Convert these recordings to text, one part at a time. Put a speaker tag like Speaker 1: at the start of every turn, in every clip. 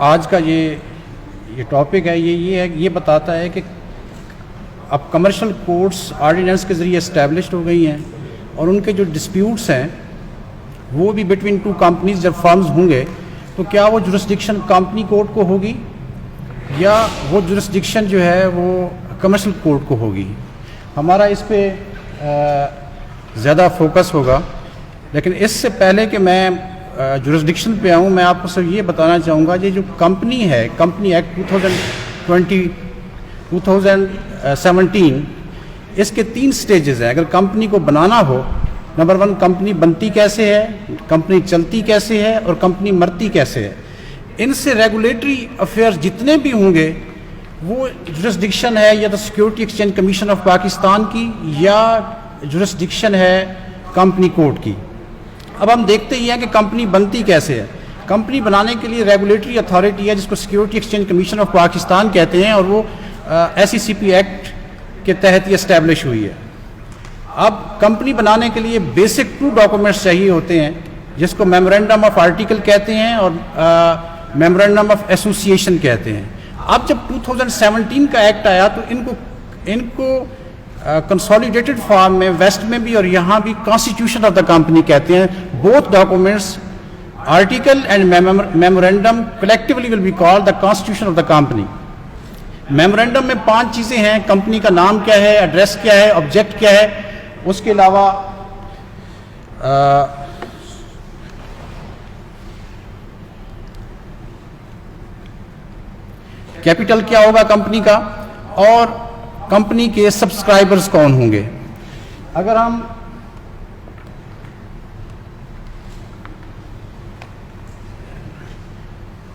Speaker 1: آج کا یہ ٹاپک ہے یہ بتاتا ہے کہ اب کمرشل کورٹس آرڈیننس کے ذریعے اسٹیبلشڈ ہو گئی ہیں اور ان کے جو ڈسپیوٹس ہیں وہ بھی بٹوین ٹو کمپنیز جب فارمز ہوں گے تو کیا وہ جورسڈکشن کمپنی کورٹ کو ہوگی یا وہ جورسڈکشن جو ہے وہ کمرشل کورٹ کو ہوگی. ہمارا اس پہ زیادہ فوکس ہوگا، لیکن اس سے پہلے کہ میں جورسڈکشن پہ آؤں میں آپ کو صرف یہ بتانا چاہوں گا یہ جو کمپنی ہے، کمپنی ایکٹ 2017 اس کے 3 سٹیجز ہیں. اگر کمپنی کو بنانا ہو، نمبر 1 کمپنی بنتی کیسے ہے، کمپنی چلتی کیسے ہے اور کمپنی مرتی کیسے ہے. ان سے ریگولیٹری افیئرز جتنے بھی ہوں گے وہ جورسڈکشن ہے یا تو security exchange commission of Pakistan کی یا جورسڈکشن ہے کمپنی کورٹ کی. اب ہم دیکھتے ہی ہیں کہ کمپنی بنتی کیسے ہے. کمپنی بنانے کے لیے ریگولیٹری اتھارٹی ہے جس کو security exchange commission of Pakistan کہتے ہیں اور وہ SECP ایکٹ کے تحت یہ اسٹیبلش ہوئی ہے. اب کمپنی بنانے کے لیے بیسک 2 ڈاکومنٹس چاہیے ہوتے ہیں جس کو میمورینڈم آف آرٹیکل کہتے ہیں اور میمورینڈم آف ایسوسیشن کہتے ہیں. اب جب 2017 کا ایکٹ آیا تو ان کو کنسالیڈیٹڈ فارم میں ویسٹ میں بھی اور یہاں بھی کانسٹیٹیوشن آف دا کمپنی کہتے ہیں. Both documents article and memorandum collectively will be called the constitution of the company. Memorandum میں 5 چیزیں ہیں: کمپنی کا نام کیا ہے، ایڈریس کیا ہے، آبجیکٹ کیا ہے، اس کے علاوہ کیپٹل کیا ہوگا کمپنی کا اور کمپنی کے سبسکرائبرز کون ہوں گے. اگر ہم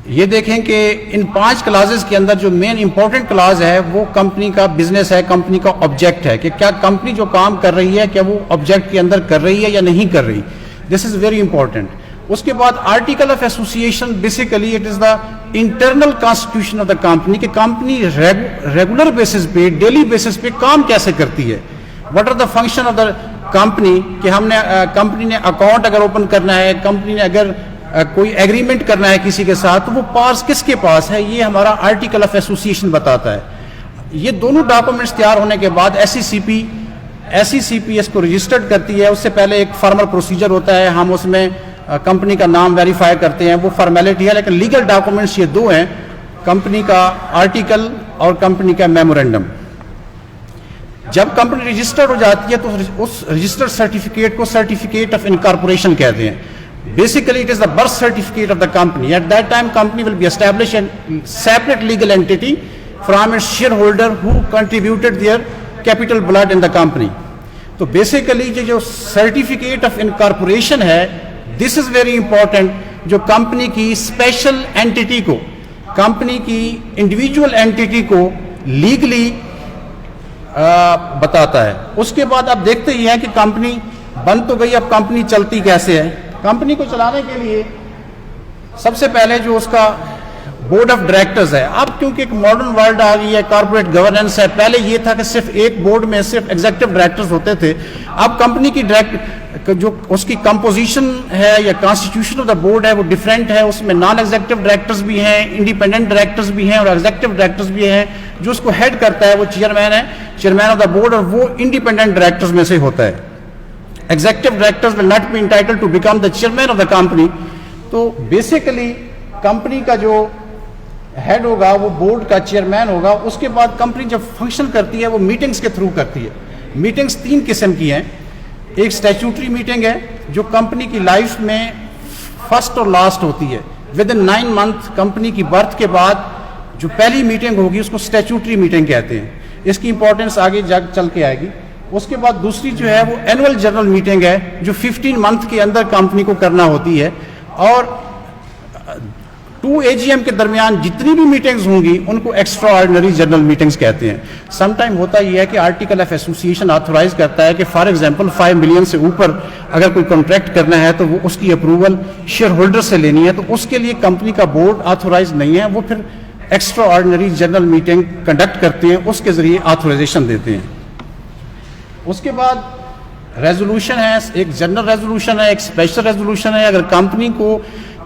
Speaker 1: یہ دیکھیں کہ ان 5 کلازز کے اندر جو مین امپورٹنٹ کلاز ہے وہ کمپنی کا بزنس ہے، کمپنی کا آبجیکٹ ہے کہ کیا کمپنی جو کام کر رہی ہے کیا وہ آبجیکٹ کے اندر کر رہی ہے یا نہیں کر رہی. دس از ویری امپورٹنٹ. اس کے بعد article of association, basically it is the internal constitution of the company کہ کمپنی ریگولر بیسس پہ، ڈیلی بیسس پہ کام کیسے کرتی ہے. What are the function of the company کہ ہم نے کمپنی نے اکاؤنٹ اگر اوپن کرنا ہے، کمپنی نے اگر کوئی ایگریمنٹ کرنا ہے کسی کے ساتھ تو وہ پاس کس کے پاس ہے، یہ ہمارا آرٹیکل آف ایسوسیشن بتاتا ہے. یہ دونوں ڈاکومنٹس تیار ہونے کے بعد SECP اس کو رجسٹرڈ کرتی ہے. اس سے پہلے ایک فارمل پروسیجر ہوتا ہے، ہم اس میں کمپنی کا نام ویریفائی کرتے ہیں، وہ فارمیلٹی ہے. لیکن لیگل ڈاکومنٹس یہ 2 ہیں، کمپنی کا آرٹیکل اور کمپنی کا میمورینڈم. جب کمپنی رجسٹرڈ ہو جاتی ہے تو اس رجسٹرڈ سرٹیفکیٹ کو سرٹیفکیٹ آف انکارپوریشن کہتے ہیں. Basically, it is the birth certificate of the company. At that time, company will be established a separate legal entity from its shareholder who contributed their capital blood in the company. So basically, جو certificate of incorporation ہے, this is very important. جو company کی special entity کو، company کی individual entity کو legally بتاتا ہے. اس کے بعد آپ دیکھتے ہی ہیں کہ کمپنی بن تو گئی، اب کمپنی چلتی کیسے ہے. کمپنی کو چلانے کے لیے سب سے پہلے جو اس کا بورڈ آف ڈائریکٹرز ہے. اب کیونکہ ایک ماڈرن ورلڈ آ گئی ہے، کارپوریٹ گورننس ہے. پہلے یہ تھا کہ صرف ایک بورڈ میں صرف ایگزیکٹو ڈائریکٹرز ہوتے تھے. اب کمپنی کی جو اس کی کمپوزیشن ہے یا کانسٹیٹیوشن آف دا بورڈ ہے وہ ڈفرینٹ ہے. اس میں نان ایگزیکٹو ڈائریکٹرز بھی ہیں، انڈیپینڈنٹ ڈائریکٹرز بھی ہیں اور ایگزیکٹو ڈائریکٹرز بھی ہیں. جو اس کو ہیڈ کرتا ہے وہ چیئرمین ہے، چیئرمین آف دا بورڈ، اور وہ انڈیپینڈنٹ ڈائریکٹرز میں سے ہوتا ہے. Executive directors will not be entitled to become the chairman of the company. تو بیسیکلی کمپنی کا جو ہیڈ ہوگا وہ بورڈ کا چیئرمین ہوگا. اس کے بعد کمپنی جب فنکشن کرتی ہے وہ میٹنگز کے تھرو کرتی ہے. میٹنگز 3 قسم کی ہیں. ایک اسٹیچوٹری میٹنگ ہے جو کمپنی کی لائف میں فرسٹ اور لاسٹ ہوتی ہے. ود ان 9 months کمپنی کی برتھ کے بعد جو پہلی میٹنگ ہوگی اس کو اسٹیچوٹری میٹنگ کہتے ہیں. اس کی امپورٹنس آگے چل کے آئے گی. اس کے بعد دوسری جو ہے وہ اینول جنرل میٹنگ ہے جو 15 months کے اندر کمپنی کو کرنا ہوتی ہے. اور 2 AGM کے درمیان جتنی بھی میٹنگز ہوں گی ان کو ایکسٹرا آرڈنری جنرل میٹنگز کہتے ہیں. سم ٹائم ہوتا یہ ہے کہ آرٹیکل آف ایسوسیشن آتھورائز کرتا ہے کہ فار ایگزامپل 5 million سے اوپر اگر کوئی کانٹریکٹ کرنا ہے تو وہ اس کی اپروول شیئر ہولڈر سے لینی ہے. تو اس کے لیے کمپنی کا بورڈ آتھورائز نہیں ہے، وہ پھر extra ordinary general meeting conduct کرتے ہیں، اس کے ذریعے آتھورائزیشن دیتے ہیں. اس کے بعد ریزولوشن ہے، ایک جنرل ریزولوشن ہے، ایک اسپیشل ریزولوشن ہے. اگر کمپنی کو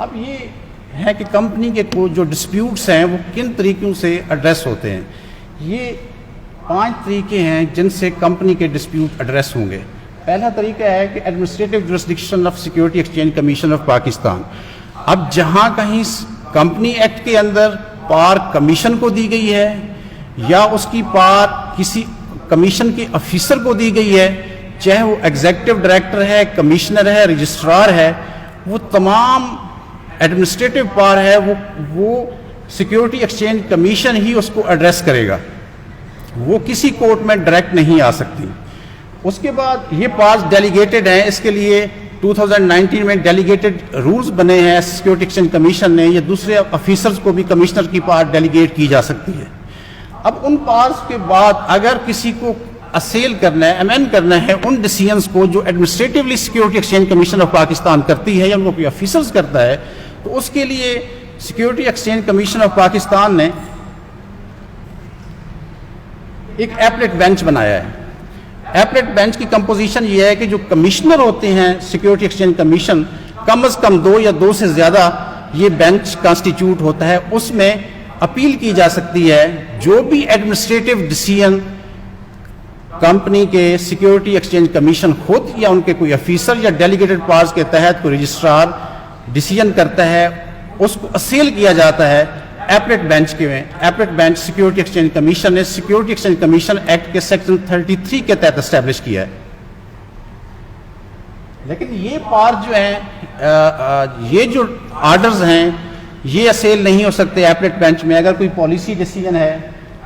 Speaker 1: اب یہ ہے کہ کمپنی کے جو ڈسپیوٹس ہیں وہ کن طریقوں سے ایڈریس ہوتے ہیں. یہ 5 طریقے ہیں جن سے کمپنی کے ڈسپیوٹ ایڈریس ہوں گے. پہلا طریقہ ہے کہ administrative jurisdiction of security exchange commission of Pakistan. اب جہاں کہیں کمپنی ایکٹ کے اندر پار کمیشن کو دی گئی ہے یا اس کی پار کسی کمیشن کے آفیسر کو دی گئی ہے, چاہے وہ ایگزیکٹو ڈائریکٹر ہے, کمشنر ہے, رجسٹرار ہے, وہ تمام ایڈمنسٹریٹو پار ہے وہ سیکورٹی ایکسچینج کمیشن ہی اس کو ایڈریس کرے گا, وہ کسی کورٹ میں ڈائریکٹ نہیں آ سکتی. اس کے بعد یہ پارز ڈیلیگیٹڈ ہیں, اس کے لیے 2019 میں ڈیلیگیٹڈ رولز بنے ہیں سیکورٹی ایکسچینج کمیشن نے, یہ دوسرے آفیسرز کو بھی کمشنر کی پار ڈیلیگیٹ کی جا سکتی ہے. اب ان پارز کے بعد اگر کسی کو اسیل کرنا ہے, امین کرنا ہے ان ڈیسیژنز کو جو administratively security exchange commission of Pakistan کرتی ہے یا ان کو کوئی آفیسرز کرتا ہے, تو اس کے لیے security exchange commission of Pakistan نے ایک ایپلیٹ بینچ بنایا ہے. ایپلیٹ بینچ کی کمپوزیشن یہ ہے کہ جو کمشنر ہوتے ہیں سیکورٹی ایکسچینج کمیشن, کم از کم 2 یا 2 سے زیادہ یہ بینچ کانسٹیٹیوٹ ہوتا ہے. اس میں اپیل کی جا سکتی ہے جو بھی ایڈمنسٹریٹو ڈیسیژن کمپنی کے سیکورٹی ایکسچینج کمیشن خود یا ان کے کوئی آفیسر یا ڈیلیگیٹڈ پارز کے تحت کوئی رجسٹرار ڈیسیژن کرتا ہے, اس کو اسیل کیا جاتا ہے ایپلیٹ بینچ کے میں. Applet bench security exchange commission نے سیکورٹی ایکسچینج کمیشن ایکٹ کے سیکشن 33 کے تحت اسٹیبلش کیا ہے. لیکن یہ پار جو ہیں, یہ جو آرڈرز ہیں, یہ اسیل نہیں ہو سکتے ایپلیٹ بینچ میں. اگر کوئی پالیسی ڈیسیژن ہے,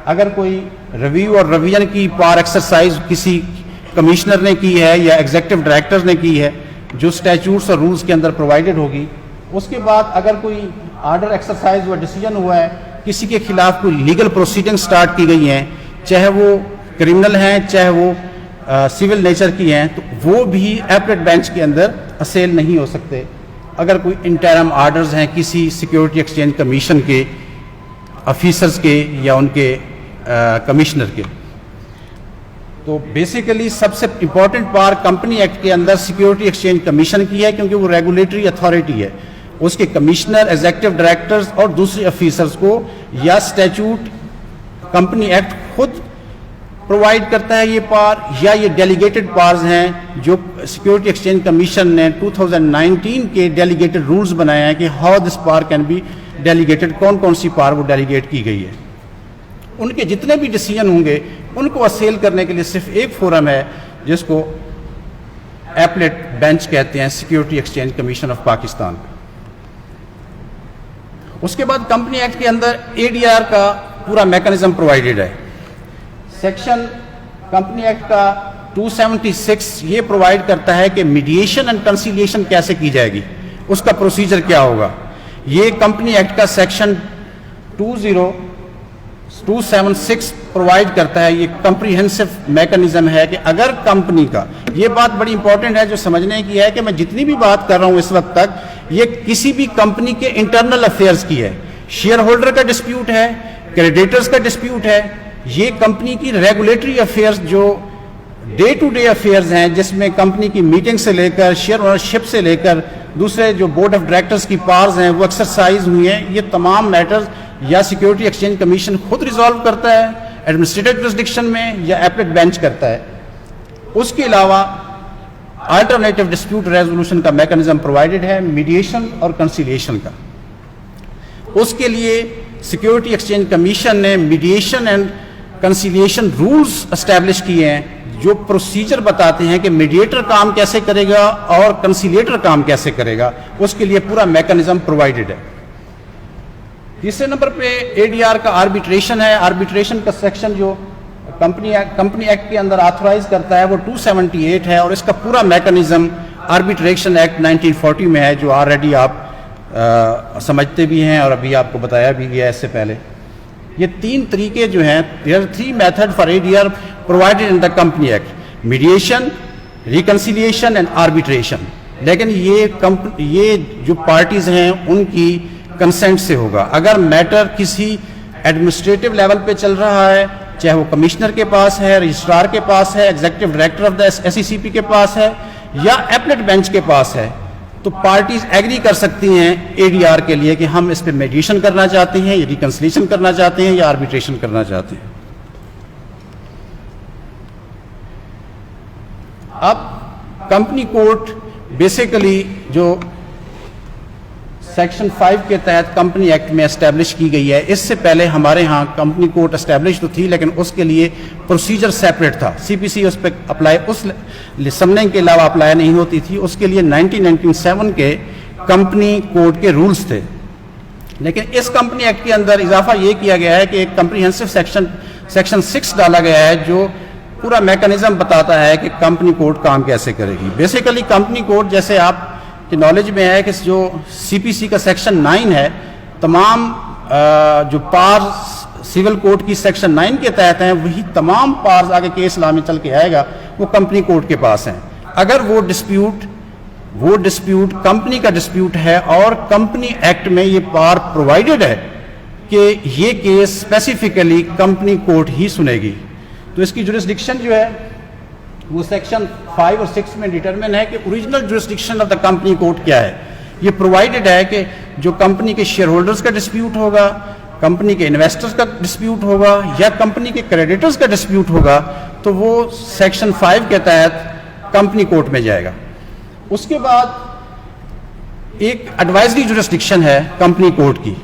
Speaker 1: اگر کوئی ریویو اور ریویژن کی پار ایکسرسائز کسی کمشنر نے کی ہے یا ایگزیکٹو ڈائریکٹر نے کی ہے جو اسٹیچوٹس اور رولز کے اندر پرووائڈڈ ہوگی, اس کے بعد اگر کوئی آرڈر ایکسرسائز ہوا, ڈیسیژن ہوا ہے, کسی کے خلاف کوئی لیگل پروسیڈنگ سٹارٹ کی گئی ہیں, چاہے وہ کرمنل ہیں چاہے وہ سول نیچر کی ہیں, تو وہ بھی ایپلیٹ بینچ کے اندر اسیل نہیں ہو سکتے. اگر کوئی انٹرم آرڈرز ہیں کسی سیکورٹی ایکسچینج کمیشن کے آفیسرز کے یا ان کے کمشنر کے. تو بیسیکلی سب سے امپورٹنٹ پار کمپنی ایکٹ کے اندر سیکورٹی ایکسچینج کمیشن کی ہے, کیونکہ وہ ریگولیٹری اتھارٹی ہے. اس کے کمشنر, ایگزیکٹو ڈائریکٹرز اور دوسرے آفیسرز کو یا اسٹیچوٹ کمپنی ایکٹ خود پرووائڈ کرتا ہے یہ پار, یا یہ ڈیلیگیٹڈ پارز ہیں جو سیکورٹی ایکسچینج کمیشن نے 2019 کے ڈیلیگیٹڈ رولز بنائے ہیں کہ ہاؤ دس پار کین بی ڈیلیگیٹڈ, کون کون سی پار وہ ڈیلیگیٹ کی گئی ہے. ان کے جتنے بھی ڈیسیژن ہوں گے ان کو اسیل کرنے کے لیے صرف ایک فورم ہے جس کو ایپلیٹ بینچ کہتے ہیں, security exchange commission of Pakistan. اس کے بعد کمپنی ایکٹ کے اندر ADR کا پورا میکانزم پرووائڈڈ ہے. سیکشن کمپنی ایکٹ کا 276 یہ پرووائڈ کرتا ہے کہ میڈیشن اینڈ کنسیلیشن کیسے کی جائے گی, اس کا پروسیجر کیا ہوگا. یہ کمپنی ایکٹ کا سیکشن 276 پرووائڈ کرتا ہے. یہ کمپریہنسو میکانزم ہے کہ اگر کمپنی کا, یہ بات بڑی امپورٹنٹ ہے جو سمجھنے کی ہے کہ میں جتنی بھی بات کر رہا ہوں اس وقت تک, یہ کسی بھی کمپنی کے انٹرنل افیئرز کی ہے. شیئر ہولڈر کا ڈسپیوٹ ہے, کریڈیٹرز کا ڈسپیوٹ ہے, یہ کمپنی کی ریگولیٹری افیئرز جو ڈے ٹو ڈے افیئرز ہیں جس میں کمپنی کی میٹنگ سے لے کر شیئر اونرشپ سے لے کر دوسرے جو بورڈ آف ڈائریکٹرز کی پارز ہیں وہ ایکسرسائز ہوئی ہیں, یہ تمام میٹرز یا سیکورٹی ایکسچینج کمیشن خود ریزالو کرتا ہے ایڈمنسٹریٹو جورسڈکشن میں یا ایپلیٹ بینچ کرتا ہے. اس کے علاوہ آلٹرنیٹو ڈسپیوٹ ریزولوشن کا میکانزم پرووائڈڈ ہے, میڈیشن اور کنسیلیشن کا. اس کے لیے سیکورٹی ایکسچینج کمیشن نے mediation and conciliation rules establish کیے ہیں جو پروسیجر بتاتے ہیں کہ میڈیٹر کام کیسے کرے گا اور کنسیلیٹر کام کیسے کرے گا. اس کے لیے پورا میکانزم پرووائڈڈ ہے. تیسرے نمبر پہ ADR کا آربیٹریشن ہے. آربیٹریشن کا سیکشن جو کمپنی ایکٹ کے اندر آتھورائز کرتا ہے وہ 278 ہے, اور اس کا پورا میکانزم آربیٹریشن ایکٹ 1940 میں ہے جو آلریڈی آپ سمجھتے بھی ہیں اور ابھی آپ کو بتایا بھی گیا اس سے پہلے. یہ 3 طریقے جو ہیں, there are 3 methods for ADR provided in the company act: mediation, reconciliation and arbitration. لیکن یہ جو پارٹیز ہیں ان کی کنسنٹ سے ہوگا. اگر میٹر کسی ایڈمنسٹریٹو لیول پہ چل رہا ہے, چاہے وہ کمشنر کے پاس ہے, رجسٹرار کے پاس ہے, executive director of the SECP کے پاس ہے یا ایپلیٹ بینچ کے پاس ہے, تو پارٹیز ایگری کر سکتی ہیں ADR کے لیے کہ ہم اس پہ میڈیشن کرنا چاہتے ہیں یا ریکنسلیشن کرنا چاہتے ہیں یا آربیٹریشن کرنا چاہتے ہیں. اب کمپنی کوڈ بیسیکلی جو سیکشن 5 کے تحت کمپنی ایکٹ میں اسٹیبلش کی گئی ہے، اس سے پہلے ہمارے ہاں کمپنی کوڈ اسٹیبلش تو تھی لیکن اس کے لیے پروسیجر سیپریٹ تھا. CPC اس پہ اپلائی اس سمنگ کے علاوہ اپلائی نہیں ہوتی تھی. اس کے لیے 1997 کے کمپنی کوڈ کے رولز تھے. لیکن اس کمپنی ایکٹ کے اندر اضافہ یہ کیا گیا ہے کہ ایک کمپریہنسو سیکشن 6 ڈالا گیا ہے جو پورا میکانزم بتاتا ہے کہ کمپنی کوڈ کام کیسے کرے گی. بیسیکلی کمپنی کوڈ جیسے آپ کی نالج میں ہے کہ جو CPC کا سیکشن 9 ہے، تمام جو پارز سول کوڈ کی سیکشن 9 کے تحت ہیں وہی تمام پارز آگے کیس لا میں چل کے آئے گا وہ کمپنی کوڈ کے پاس ہیں. اگر وہ ڈسپیوٹ کمپنی کا ڈسپیوٹ ہے اور کمپنی ایکٹ میں یہ پار پرووائڈڈ ہے کہ یہ کیس اسپیسیفکلی کمپنی کوڈ ہی سنے گی، تو اس کی جورسڈکشن جو ہے وہ سیکشن 5 اور 6 میں ڈیٹرمن ہے کہ original jurisdiction of the company code کیا ہے. یہ پرووائڈڈ ہے کہ جو کمپنی کے شیئر ہولڈرز کا ڈسپیوٹ ہوگا، کمپنی کے انویسٹرز کا ڈسپیوٹ ہوگا یا کمپنی کے کریڈیٹرز کا ڈسپیوٹ ہوگا تو وہ سیکشن 5 کے تحت کمپنی کوڈ میں جائے گا. اس کے بعد ایک ایڈوائزری جورسڈکشن ہے کمپنی کوڈ کی،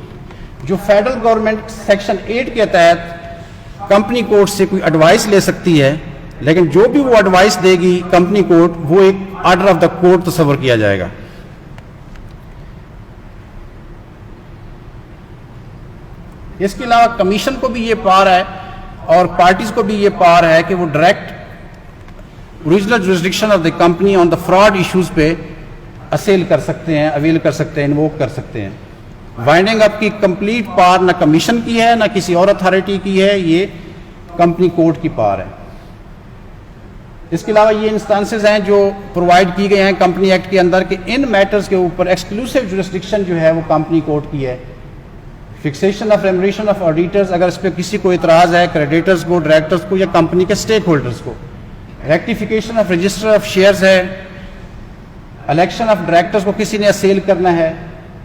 Speaker 1: جو فیڈرل گورنمنٹ سیکشن 8 کے تحت کمپنی کوڈ سے کوئی ایڈوائس لے سکتی ہے، لیکن جو بھی وہ ایڈوائس دے گی کمپنی کوڈ وہ ایک آرڈر آف دا کوڈ تصور کیا جائے گا. اس کے علاوہ کمیشن کو بھی یہ پار ہے اور پارٹیز کو بھی یہ پار ہے کہ وہ direct original jurisdiction of the company on the fraud issues پہ اسیل کر سکتے ہیں، اویل کر سکتے ہیں، انووک کر سکتے ہیں. وائنڈنگ اپ کی کمپلیٹ پار نہ کمیشن کی ہے نہ کسی اور اتھارٹی کی ہے، یہ کمپنی کوڈ کی پار ہے. اس کے علاوہ یہ انسٹانسز ہیں جو پرووائڈ کی گئے ہیں کمپنی ایکٹ کے اندر کہ ان میٹرز کے اوپر ایکسکلوسو جورسڈکشن جو ہے وہ کمپنی کوڈ کی ہے. فکسیشن آف ریموریشن آف آڈیٹرز، اگر اس پہ کسی کو اعتراض ہے کریڈیٹرز کو، ڈائریکٹرز کو یا کمپنی کے اسٹیک ہولڈرز کو. Rectification of register of shares ہے. الیکشن آف ڈائریکٹرز کو کسی نے اسیل کرنا ہے.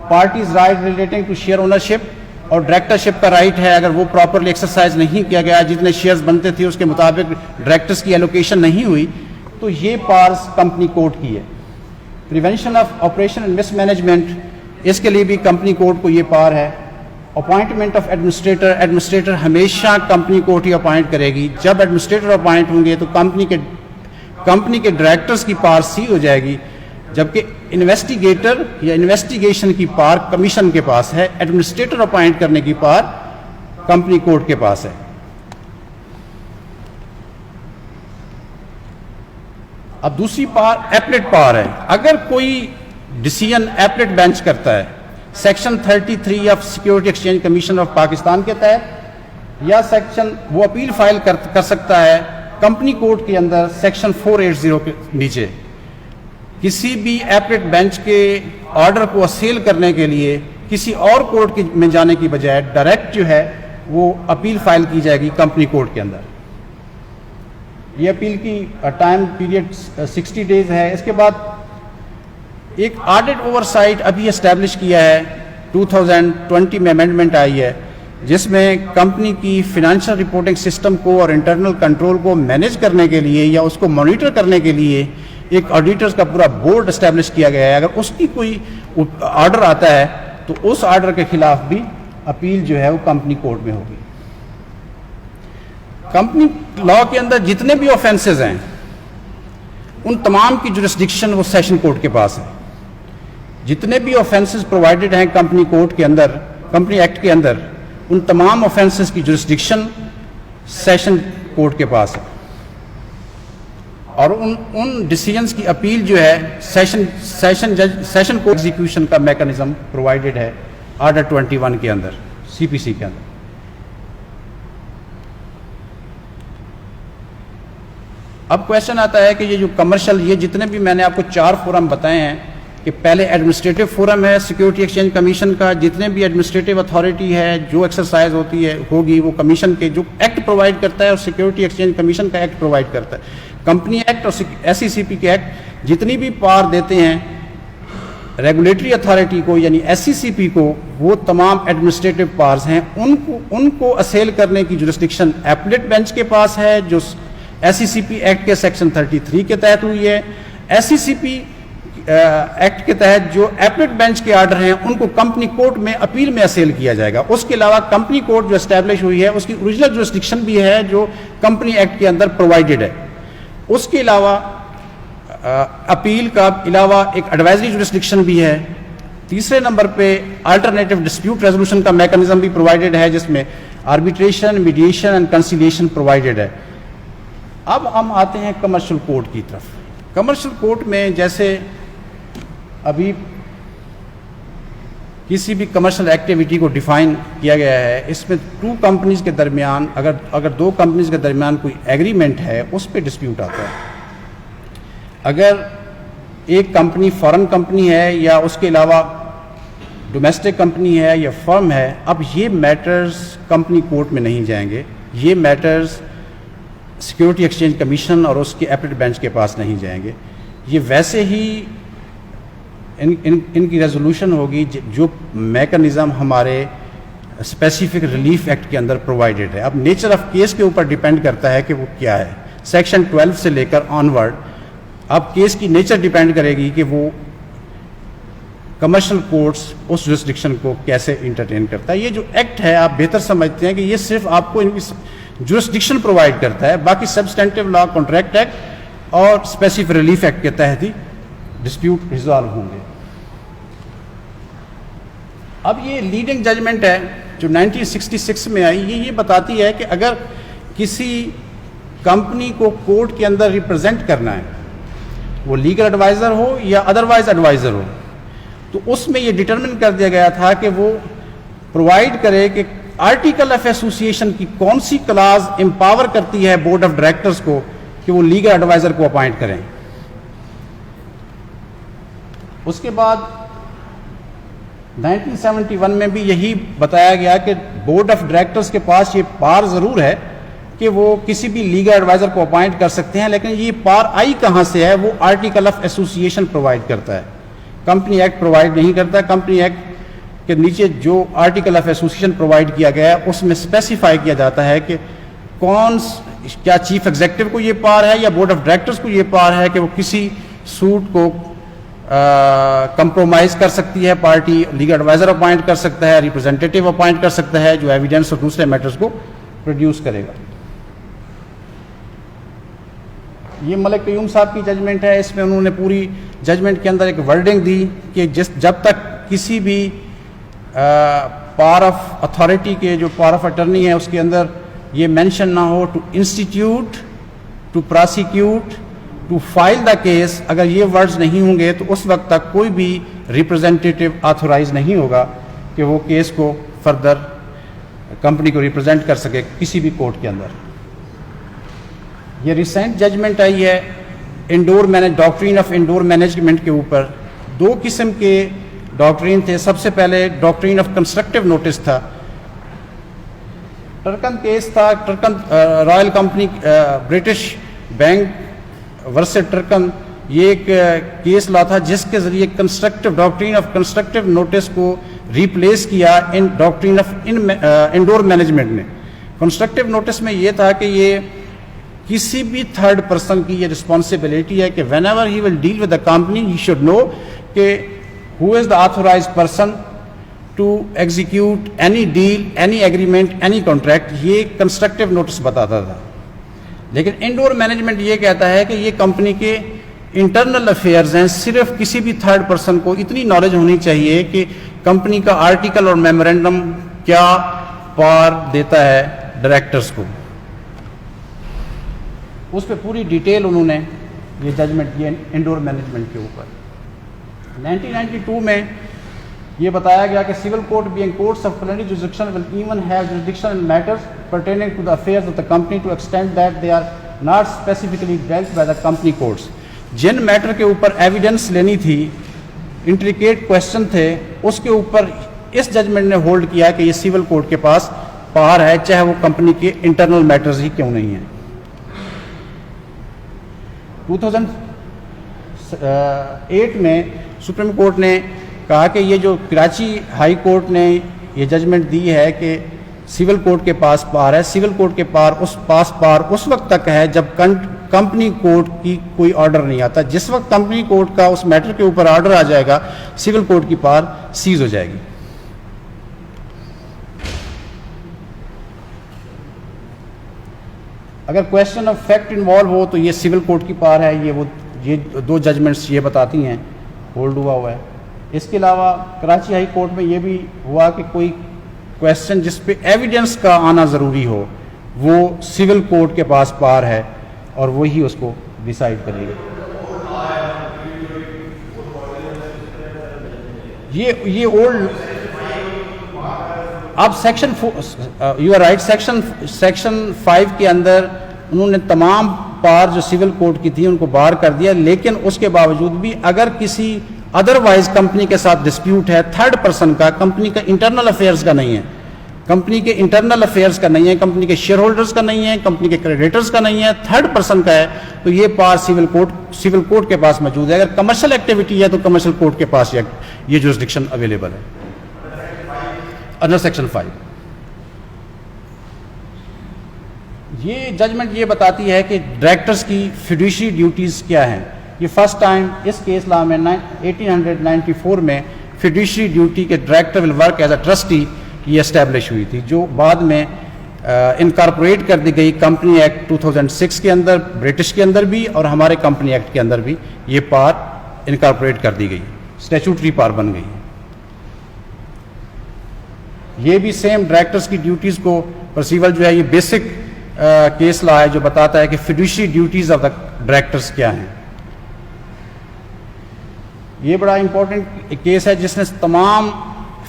Speaker 1: Parties right relating to share ownership اور ڈائریکٹرشپ کا رائٹ ہے اگر وہ پراپرلی ایکسرسائز نہیں کیا گیا، جتنے شیئرز بنتے تھے اس کے مطابق ڈائریکٹرز کی ایلوکیشن نہیں ہوئی، تو یہ پارز کمپنی کوڈ کی ہے. Prevention of operation and mismanagement, اس کے لیے بھی کمپنی کوڈ کو یہ پار ہے. اپوائنٹمنٹ آف ایڈمنسٹریٹر ہمیشہ کمپنی کوڈ ہی اپوائنٹ کرے گی. جب ایڈمنسٹریٹر اپوائنٹ ہوں گے تو کمپنی کے ڈائریکٹرز کی پار سی ہو جائے گی، جبکہ انویسٹیگیٹر یا انویسٹیگیشن کی پار کمیشن کے پاس ہے. ایڈمنسٹریٹر اپوائنٹ کرنے کی پار کمپنی کوڈ کے پاس ہے. اب دوسری پار ایپلیٹ پار ہے. اگر کوئی ڈیسیژن ایپلیٹ بینچ کرتا ہے section 33 of security exchange commission of Pakistan کے تحت، یا سیکشن وہ اپیل فائل کر سکتا ہے کمپنی کوڈ کے اندر سیکشن 480 کے نیچے. کسی بھی ایپلیٹ بینچ کے آرڈر کو اسیل کرنے کے لیے کسی اور کورٹ میں جانے کی بجائے ڈائریکٹ جو ہے وہ اپیل فائل کی جائے گی کمپنی کوڈ کے اندر. یہ اپیل کی ٹائم پیریڈ 60 ڈیز ہے. اس کے بعد ایک آڈٹ اوور سائٹ ابھی اسٹیبلش کیا ہے، 2020 میں امینڈمنٹ آئی ہے، جس میں کمپنی کی فائنینشیل رپورٹنگ سسٹم کو اور انٹرنل کنٹرول کو مینیج کرنے کے لیے یا اس کو مانیٹر کرنے کے لیے ایک آڈیٹرز کا پورا بورڈ اسٹیبلش کیا گیا ہے. اگر اس کی کوئی آرڈر آتا ہے تو اس آرڈر کے خلاف بھی اپیل جو ہے وہ کمپنی کورٹ میں ہوگی. کمپنی لا کے اندر جتنے بھی آفینسز ہیں ان تمام کی جورسڈکشن وہ سیشن کورٹ کے پاس ہے. جتنے بھی آفینسز پرووائڈڈ ہیں کمپنی کورٹ کے اندر، کمپنی ایکٹ کے اندر، ان تمام آفینسز کی جورسڈکشن سیشن کورٹ کے پاس ہے. اور ان ڈیسیژنز کی اپیل جو ہے سیشن کورٹ ایگزیکیوشن کا میکانزم پرووائڈڈ ہے آرڈر 21 کے اندر، CPC کے اندر. اب کویشچن آتا ہے کہ یہ جو کمرشل، یہ جتنے بھی میں نے آپ کو 4 فورم بتائے ہیں کہ پہلے ایڈمنسٹریٹو فورم ہے سیکیورٹی ایکسچینج کمیشن کا، جتنے بھی ایڈمنسٹریٹو اتھارٹی ہے جو ایکسرسائز ہوگی وہ کمیشن کے جو ایکٹ پرووائڈ کرتا ہے اور سیکیورٹی ایکسچینج کمیشن کا ایکٹ پرووائڈ کرتا ہے. کمپنی ایکٹ اور SECP کے ایکٹ جتنی بھی پار دیتے ہیں ریگولیٹری اتھارٹی کو یعنی SCCP کو وہ تمام ایڈمنسٹریٹو پاورز ہیں ان کو اسیل کرنے کی جورسڈکشن ایپلیٹ بینچ کے پاس ہے جو SCCP ایکٹ کے سیکشن 33 کے تحت ہوئی ہے. SCCP ایکٹ کے تحت جو ایپلیٹ بینچ کے آرڈر ہیں ان کو کمپنی کورٹ میں اپیل میں اسیل کیا جائے گا. اس کے علاوہ کمپنی کورٹ جو اسٹیبلش ہوئی ہے اس کی اوریجنل جورسڈکشن بھی ہے جو کمپنی ایکٹ کے اندر پرووائڈڈ ہے. اس کے علاوہ اپیل کا علاوہ ایک ایڈوائزری جورسڈکشن بھی ہے. تیسرے نمبر پہ الٹرنیٹو ڈسپیوٹ ریزولوشن کا میکانزم بھی پرووائڈڈ ہے جس میں arbitration mediation and conciliation provided ہے. اب ہم آتے ہیں کمرشل کورٹ کی طرف. کمرشل کورٹ میں جیسے ابھی کسی بھی کمرشل ایکٹیویٹی کو ڈیفائن کیا گیا ہے, اس میں ٹو کمپنیز کے درمیان اگر دو کمپنیز کے درمیان کوئی ایگریمنٹ ہے اس پہ ڈسپیوٹ آتا ہے. اگر ایک کمپنی فارن کمپنی ہے یا اس کے علاوہ ڈومیسٹک کمپنی ہے یا فرم ہے, اب یہ میٹرز کمپنی کورٹ میں نہیں جائیں گے, یہ میٹرز سیکیورٹی ایکسچینج کمیشن اور اس کے ایپلیٹ بینچ کے پاس نہیں جائیں گے. یہ ویسے ہی ان کی ریزولوشن ہوگی جو میکانزم ہمارے اسپیسیفک ریلیف ایکٹ کے اندر پرووائڈڈ ہے. اب نیچر آف کیس کے اوپر ڈیپینڈ کرتا ہے کہ وہ کیا ہے. سیکشن 12 سے لے کر آنورڈ اب کیس کی نیچر ڈیپینڈ کرے گی کہ وہ کمرشل کورٹس اس جورسڈکشن کو کیسے انٹرٹین کرتا ہے. یہ جو ایکٹ ہے آپ بہتر سمجھتے ہیں کہ یہ صرف آپ کو جورسڈکشن پرووائڈ کرتا ہے, باقی سبسٹینٹیو لا, کانٹریکٹ ایکٹ اور اسپیسیفک ریلیف ایکٹ کے تحت ہی ڈسپیوٹ ریزالو ہوں گے. اب یہ لیڈنگ ججمنٹ ہے جو 1966 میں آئی, یہ بتاتی ہے کہ اگر کسی کمپنی کو کورٹ کے اندر ریپرزینٹ کرنا ہے, وہ لیگل ایڈوائزر ہو یا ادروائز ایڈوائزر ہو, تو اس میں یہ ڈٹرمن کر دیا گیا تھا کہ وہ پرووائڈ کرے کہ آرٹیکل آف ایسوسیشن کی کون سی کلاز امپاور کرتی ہے بورڈ آف ڈائریکٹرز کو کہ وہ لیگل ایڈوائزر کو اپوائنٹ کریں. اس کے بعد 1971 میں بھی یہی بتایا گیا کہ بورڈ آف ڈائریکٹرز کے پاس یہ پار ضرور ہے کہ وہ کسی بھی لیگل ایڈوائزر کو اپوائنٹ کر سکتے ہیں, لیکن یہ پار آئی کہاں سے ہے, وہ آرٹیکل آف ایسوسیشن پرووائڈ کرتا ہے, کمپنی ایکٹ پرووائڈ نہیں کرتا. کمپنی ایکٹ کے نیچے جو آرٹیکل آف ایسوسیشن پرووائڈ کیا گیا ہے اس میں اسپیسیفائی کیا جاتا ہے کہ کیا چیف ایگزیکٹو کو یہ پار ہے یا بورڈ آف ڈائریکٹرز کو یہ پار ہے کہ وہ کسی سوٹ کو کمپرومائز کر سکتی ہے پارٹی, لیگل ایڈوائزر اپوائنٹ کر سکتا ہے, ریپرزینٹیٹیو اپوائنٹ کر سکتا ہے جو ایویڈنس اور دوسرے میٹرز کو پروڈیوس کرے گا. یہ ملک قیوم صاحب کی ججمنٹ ہے, اس میں انہوں نے پوری ججمنٹ کے اندر ایک ورڈنگ دی کہ جب تک کسی بھی پاور آف اتھارٹی کے جو پاور آف اٹرنی ہے اس کے اندر یہ مینشن نہ ہو to institute, to prosecute, to file the case, اگر یہ ورڈز نہیں ہوں گے تو اس وقت تک کوئی بھی ریپرزینٹیٹیو آتھورائز نہیں ہوگا کہ وہ کیس کو فردر کمپنی کو ریپرزینٹ کر سکے کسی بھی کورٹ کے اندر. یہ ریسنٹ ججمنٹ آئی ہے ڈاکٹرین آف انڈور مینجمنٹ کے اوپر. دو قسم کے ڈاکٹرین تھے. سب سے پہلے ڈاکٹرین آف کنسٹرکٹیو نوٹس تھا, ٹرکن کیس تھا, Turquand royal company British bank versus Turquand, یہ ایک کیس لا تھا جس کے ذریعے ڈاکٹرین آف کنسٹرکٹیو نوٹس کو ریپلیس کیا in doctrine of indoor management نے. کنسٹرکٹیو نوٹس میں یہ تھا کہ یہ کسی بھی تھرڈ پرسن کی یہ رسپانسبلٹی ہے کہ whenever he will deal with the company he should know کہ who is the authorised person to execute any deal, any agreement, any contract. یہ کنسٹرکٹیو نوٹس بتاتا تھا. لیکن انڈور مینجمنٹ یہ کہتا ہے کہ یہ کمپنی کے انٹرنل افیئرز ہیں, صرف کسی بھی تھرڈ پرسن کو اتنی نالج ہونی چاہیے کہ کمپنی کا آرٹیکل اور میمورینڈم کیا پار دیتا ہے ڈائریکٹرز کو. اس پہ پوری ڈیٹیل انہوں نے یہ ججمنٹ دی انڈور مینجمنٹ کے اوپر. 1992 میں یہ بتایا گیا کہ civil court being courts of plenary jurisdiction will even have jurisdiction in matters pertaining to the affairs of the company to extend that they are not specifically dealt by the company courts. جن matter کے اوپر evidence لینی تھی, intricate question تھے, اس کے اوپر اس judgment نے hold کیا کہ یہ سول کورٹ کے پاس پاور ہے, چاہے وہ کمپنی کے انٹرنل میٹرز ہی کیوں نہیں ہیں. 2008 میں سپریم کورٹ نے کہا کہ یہ جو کراچی ہائی کورٹ نے یہ ججمنٹ دی ہے کہ سول کورٹ کے پاس پار ہے، سول کورٹ کے پاس پار اس وقت تک ہے جب کمپنی کورٹ کی کوئی آرڈر نہیں آتا. جس وقت کمپنی کورٹ کا اس میٹر کے اوپر آرڈر آ جائے گا سول کورٹ کی پار سیز ہو جائے گی. اگر کویشچن آف فیکٹ انوالو ہو تو یہ سول کورٹ کی پار ہے. یہ دو ججمنٹس یہ بتاتی ہیں ہولڈ ہوا ہے. اس کے علاوہ کراچی ہائی کورٹ میں یہ بھی ہوا کہ کوئی کویشچن جس پہ ایویڈنس کا آنا ضروری ہو وہ سول کورٹ کے پاس پار ہے اور وہی اس کو ڈیسائیڈ کرے گا. یہ اولڈ اب section you are right section 5 کے اندر انہوں نے تمام پار جو سول کورٹ کی تھی ان کو بار کر دیا، لیکن اس کے باوجود بھی اگر کسی ادروائز کمپنی کے ساتھ ڈسپیوٹ ہے تھرڈ پرسن کا، کمپنی کا انٹرنل افیئرز کا نہیں ہے، کمپنی کے انٹرنل افیئرز کا نہیں ہے، کمپنی کے شیئر ہولڈرز کا نہیں ہے، کمپنی کے کریڈیٹرز کا نہیں ہے، تھرڈ پرسن کا ہے، تو یہ پار سول کورٹ کے پاس موجود ہے. اگر کمرشل ایکٹیویٹی ہے تو کمرشل کورٹ کے پاس یہ جورسڈکشن اویلیبل ہے انڈر سیکشن 5. یہ ججمنٹ یہ بتاتی ہے کہ ڈائریکٹرز کی فیڈوشری ڈیوٹیز کیا ہیں. یہ فرسٹ ٹائم اس کیس لا میں 1894 میں فیڈوشری ڈیوٹی کے director will work as a trustee یہ اسٹیبلش ہوئی تھی، جو بعد میں انکارپوریٹ کر دی گئی کمپنی ایکٹ 2006 کے اندر، برٹش کے اندر بھی اور ہمارے کمپنی ایکٹ کے اندر بھی یہ پار انکارپوریٹ کر دی گئی، اسٹیچوٹری پار بن گئی. یہ بھی سیم ڈائریکٹرز کی ڈیوٹیز کو پرسیول جو ہے یہ بیسک کیس لا ہے جو بتاتا ہے کہ فیڈوشری ڈیوٹیز آف دا ڈائریکٹرز کیا ہیں. یہ بڑا امپورٹنٹ کیس ہے جس نے تمام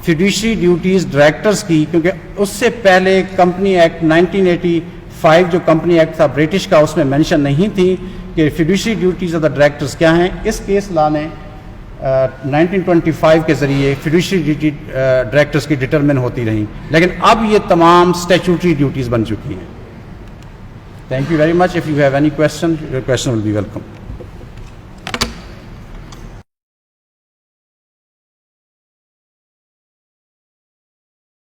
Speaker 1: فیڈوشری ڈیوٹیز ڈائریکٹرز کی، کیونکہ اس سے پہلے کمپنی ایکٹ 1985 جو کمپنی ایکٹ تھا برٹش کا اس میں مینشن نہیں تھی کہ فیڈوشری ڈیوٹیز آف دا ڈائریکٹرز کیا ہیں. اس کیس لا نے 1925 کے ذریعے فیڈوشری ڈیوٹی ڈائریکٹرز کی ڈٹرمن ہوتی رہیں، لیکن اب یہ تمام اسٹیچوٹری ڈیوٹیز بن چکی ہیں. Thank you very much. If you have any question your question will be welcome.